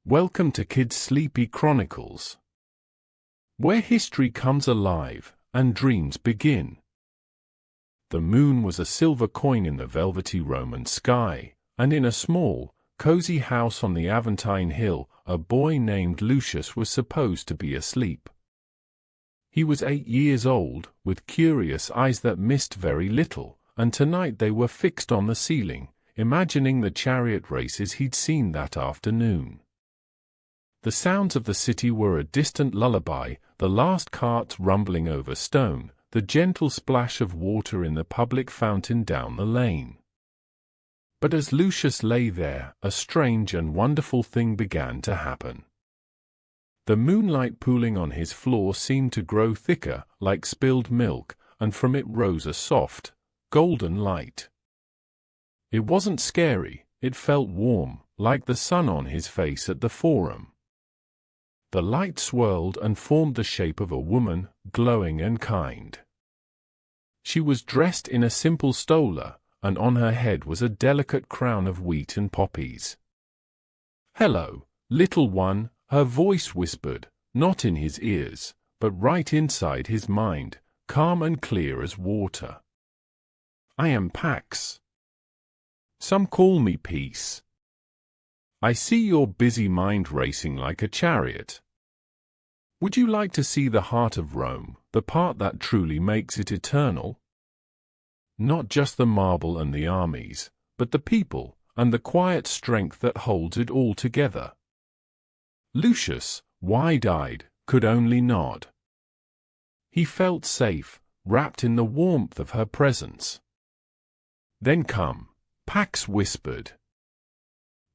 Welcome to Kids' Sleepy Chronicles, where history comes alive and dreams begin. The moon was a silver coin in the velvety Roman sky, and in a small, cozy house on the Aventine Hill, a boy named Lucius was supposed to be asleep. He was 8 years old, with curious eyes that missed very little, and tonight they were fixed on the ceiling, imagining the chariot races he'd seen that afternoon. The sounds of the city were a distant lullaby, the last carts rumbling over stone, the gentle splash of water in the public fountain down the lane. But as Lucius lay there, a strange and wonderful thing began to happen. The moonlight pooling on his floor seemed to grow thicker, like spilled milk, and from it rose a soft, golden light. It wasn't scary, it felt warm, like the sun on his face at the Forum. The light swirled and formed the shape of a woman, glowing and kind. She was dressed in a simple stola, and on her head was a delicate crown of wheat and poppies. "Hello, little one," her voice whispered, not in his ears, but right inside his mind, calm and clear as water. "I am Pax. Some call me Peace. I see your busy mind racing like a chariot. Would you like to see the heart of Rome, the part that truly makes it eternal? Not just the marble and the armies, but the people, and the quiet strength that holds it all together." Lucius, wide-eyed, could only nod. He felt safe, wrapped in the warmth of her presence. "Then come," Pax whispered.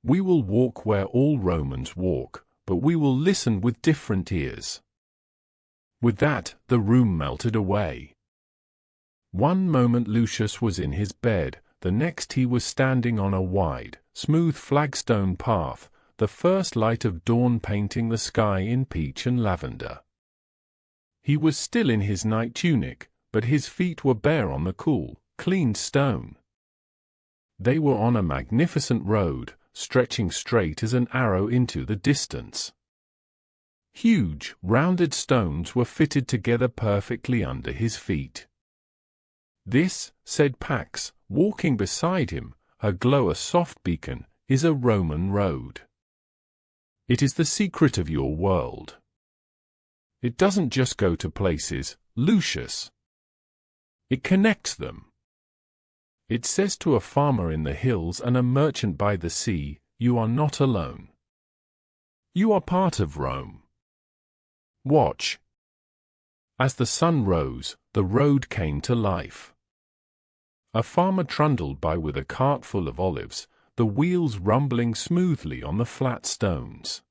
"We will walk where all Romans walk, but we will listen with different ears." With that, the room melted away. One moment Lucius was in his bed, the next he was standing on a wide, smooth flagstone path, the first light of dawn painting the sky in peach and lavender. He was still in his night tunic, but his feet were bare on the cool, clean stone. They were on a magnificent road, stretching straight as an arrow into the distance. Huge, rounded stones were fitted together perfectly under his feet. "This," said Pax, walking beside him, her glow a soft beacon, "is a Roman road. It is the secret of your world. It doesn't just go to places, Lucius. It connects them. It says to a farmer in the hills and a merchant by the sea, you are not alone. You are part of Rome. Watch." As the sun rose, the road came to life. A farmer trundled by with a cart full of olives, the wheels rumbling smoothly on the flat stones.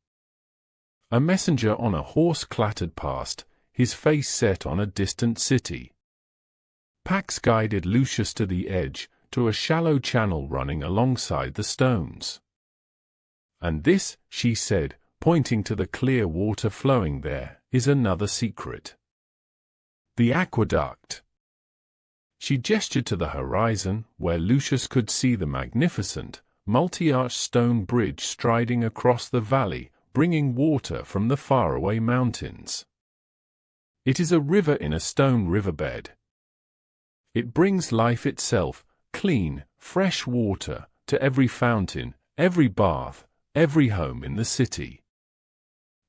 A messenger on a horse clattered past, his face set on a distant city. Pax guided Lucius to the edge, to a shallow channel running alongside the stones. "And this," she said, pointing to the clear water flowing there, "is another secret. The aqueduct." She gestured to the horizon, where Lucius could see the magnificent, multi-arched stone bridge striding across the valley, bringing water from the faraway mountains. "It is a river in a stone riverbed. It brings life itself, clean, fresh water, to every fountain, every bath, every home in the city.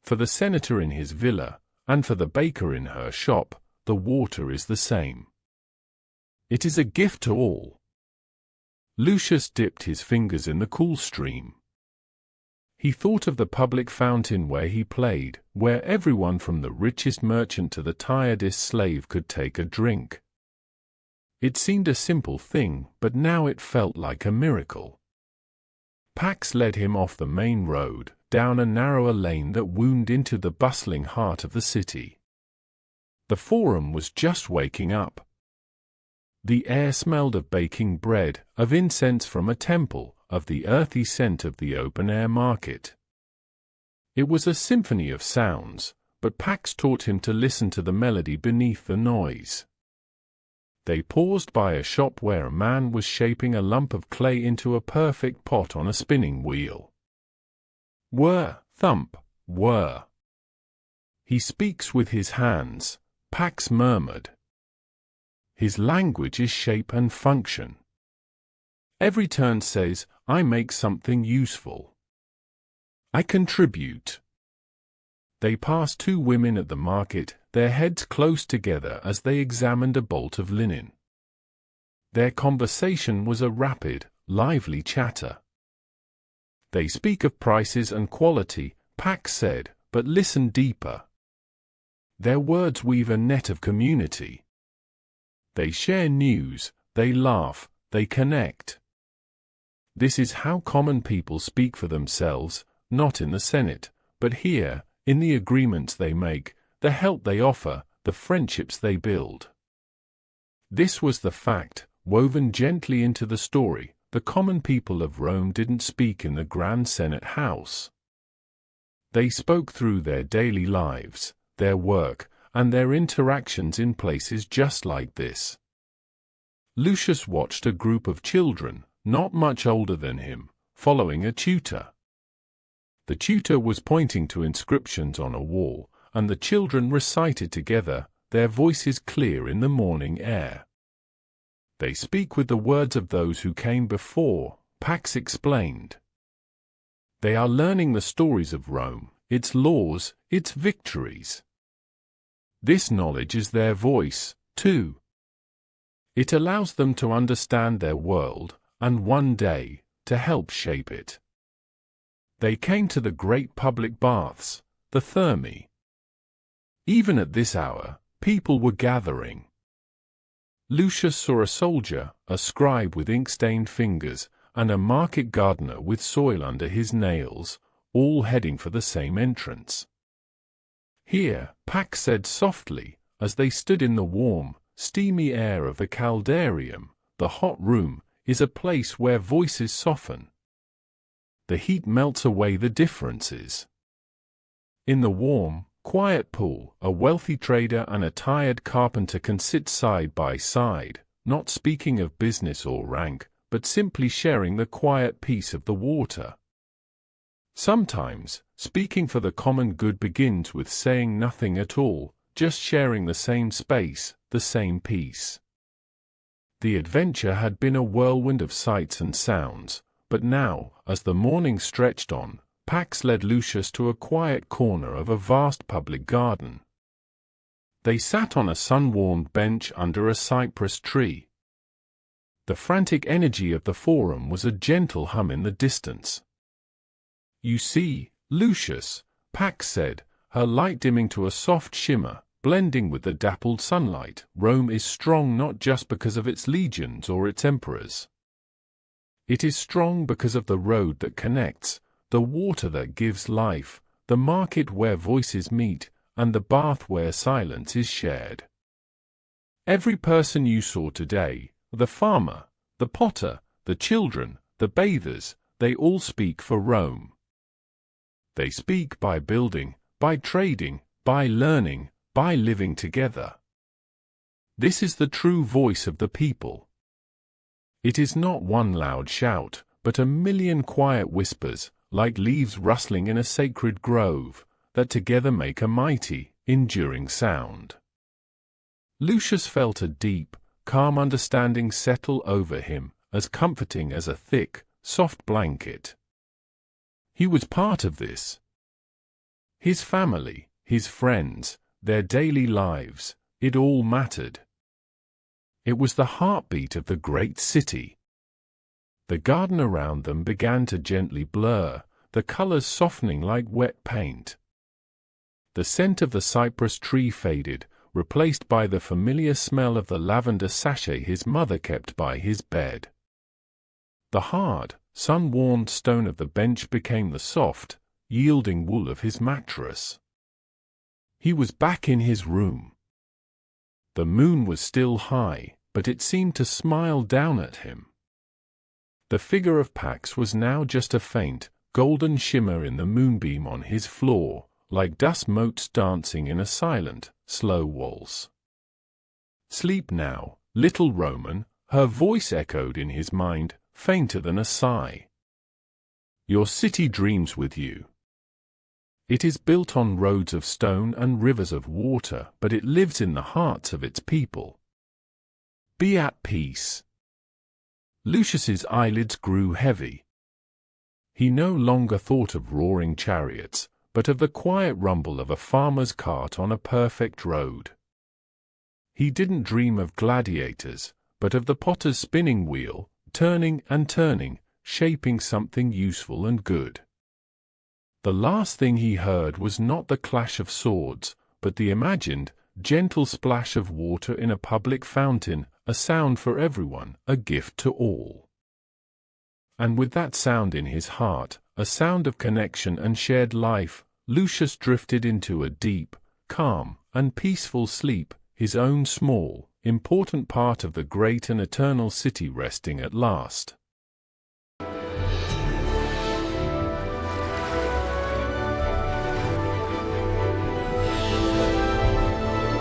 For the senator in his villa, and for the baker in her shop, the water is the same. It is a gift to all." Lucius dipped his fingers in the cool stream. He thought of the public fountain where he played, where everyone from the richest merchant to the tiredest slave could take a drink. It seemed a simple thing, but now it felt like a miracle. Pax led him off the main road, down a narrower lane that wound into the bustling heart of the city. The Forum was just waking up. The air smelled of baking bread, of incense from a temple, of the earthy scent of the open-air market. It was a symphony of sounds, but Pax taught him to listen to the melody beneath the noise. They paused by a shop where a man was shaping a lump of clay into a perfect pot on a spinning wheel. "Were thump, whir. He speaks with his hands, Pax murmured. His language is shape and function. Every turn says, I make something useful. I contribute. They passed two women at the market, their heads close together as they examined a bolt of linen. Their conversation was a rapid, lively chatter. They speak of prices and quality, Pax said, but listen deeper. Their words weave a net of community. They share news, they laugh, they connect. This is how common people speak for themselves, not in the Senate, but here, in the agreements they make, the help they offer, the friendships they build. This was the fact, woven gently into the story. The common people of Rome didn't speak in the grand Senate house. They spoke through their daily lives, their work, and their interactions in places just like this. Lucius watched a group of children, not much older than him, following a tutor. The tutor was pointing to inscriptions on a wall, and the children recited together, their voices clear in the morning air. They speak with the words of those who came before, Pax explained. They are learning the stories of Rome, its laws, its victories. This knowledge is their voice, too. It allows them to understand their world, and one day, to help shape it. They came to the great public baths, the Thermae. Even at this hour, people were gathering. Lucius saw a soldier, a scribe with ink-stained fingers, and a market gardener with soil under his nails, all heading for the same entrance. Here, Pax said softly, as they stood in the warm, steamy air of the caldarium, the hot room is a place where voices soften. The heat melts away the differences. In the warm, quiet pool, a wealthy trader and a tired carpenter can sit side by side, not speaking of business or rank, but simply sharing the quiet peace of the water. Sometimes, speaking for the common good begins with saying nothing at all, just sharing the same space, the same peace. The adventure had been a whirlwind of sights and sounds, but now, as the morning stretched on, Pax led Lucius to a quiet corner of a vast public garden. They sat on a sun-warmed bench under a cypress tree. The frantic energy of the forum was a gentle hum in the distance. You see, Lucius, Pax said, her light dimming to a soft shimmer, blending with the dappled sunlight, Rome is strong not just because of its legions or its emperors. It is strong because of the road that connects, the water that gives life, the market where voices meet, and the bath where silence is shared. Every person you saw today, the farmer, the potter, the children, the bathers, they all speak for Rome. They speak by building, by trading, by learning, by living together. This is the true voice of the people. It is not one loud shout, but a million quiet whispers, like leaves rustling in a sacred grove, that together make a mighty, enduring sound. Lucius felt a deep, calm understanding settle over him, as comforting as a thick, soft blanket. He was part of this. His family, his friends, their daily lives, it all mattered. It was the heartbeat of the great city. The garden around them began to gently blur, the colors softening like wet paint. The scent of the cypress tree faded, replaced by the familiar smell of the lavender sachet his mother kept by his bed. The hard, sun-warmed stone of the bench became the soft, yielding wool of his mattress. He was back in his room. The moon was still high, but it seemed to smile down at him. The figure of Pax was now just a faint, golden shimmer in the moonbeam on his floor, like dust motes dancing in a silent, slow waltz. Sleep now, little Roman, her voice echoed in his mind, fainter than a sigh. Your city dreams with you. It is built on roads of stone and rivers of water, but it lives in the hearts of its people. Be at peace. Lucius's eyelids grew heavy. He no longer thought of roaring chariots, but of the quiet rumble of a farmer's cart on a perfect road. He didn't dream of gladiators, but of the potter's spinning wheel, turning and turning, shaping something useful and good. The last thing he heard was not the clash of swords, but the imagined, gentle splash of water in a public fountain, a sound for everyone, a gift to all. And with that sound in his heart, a sound of connection and shared life, Lucius drifted into a deep, calm, and peaceful sleep, his own small, important part of the great and eternal city resting at last.